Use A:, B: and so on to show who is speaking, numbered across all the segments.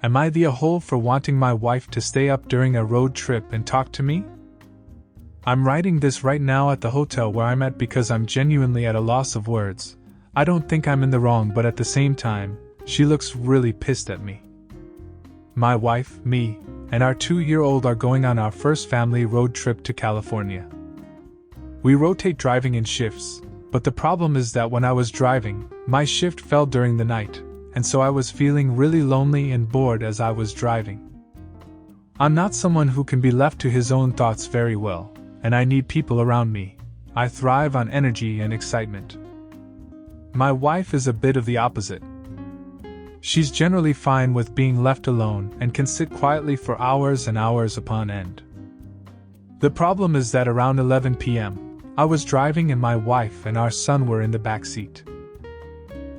A: Am I the a-hole for wanting my wife to stay up during a road trip and talk to me? I'm writing this right now at the hotel where I'm at because I'm genuinely at a loss of words. I don't think I'm in the wrong, but at the same time, she looks really pissed at me. My wife, me, and our 2-year-old are going on our first family road trip to California. We rotate driving in shifts, but the problem is that when I was driving, my shift fell during the night, and so I was feeling really lonely and bored as I was driving. I'm not someone who can be left to his own thoughts very well, and I need people around me. I thrive on energy and excitement. My wife is a bit of the opposite. She's generally fine with being left alone and can sit quietly for hours and hours upon end. The problem is that around 11 p.m., I was driving and my wife and our son were in the back seat.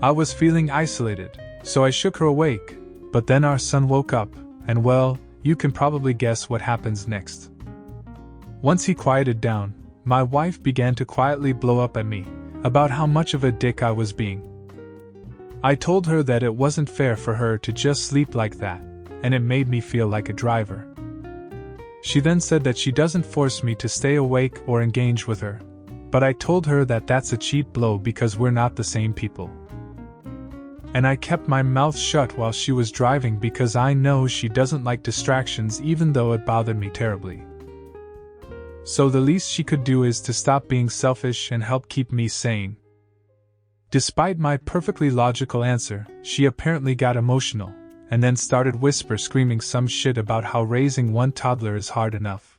A: I was feeling isolated, so I shook her awake, but then our son woke up, and well, you can probably guess what happens next. Once he quieted down, my wife began to quietly blow up at me about how much of a dick I was being. I told her that it wasn't fair for her to just sleep like that, and it made me feel like a driver. She then said that she doesn't force me to stay awake or engage with her, but I told her that that's a cheap blow because we're not the same people. And I kept my mouth shut while she was driving because I know she doesn't like distractions, even though it bothered me terribly. So the least she could do is to stop being selfish and help keep me sane. Despite my perfectly logical answer, she apparently got emotional, and then started screaming some shit about how raising one toddler is hard enough.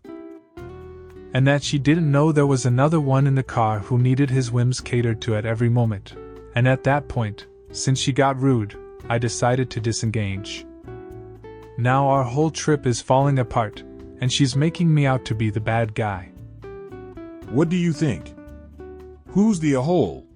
A: And that she didn't know there was another one in the car who needed his whims catered to at every moment. And at that point, since she got rude, I decided to disengage. Now our whole trip is falling apart, and she's making me out to be the bad guy.
B: What do you think? Who's the a-hole?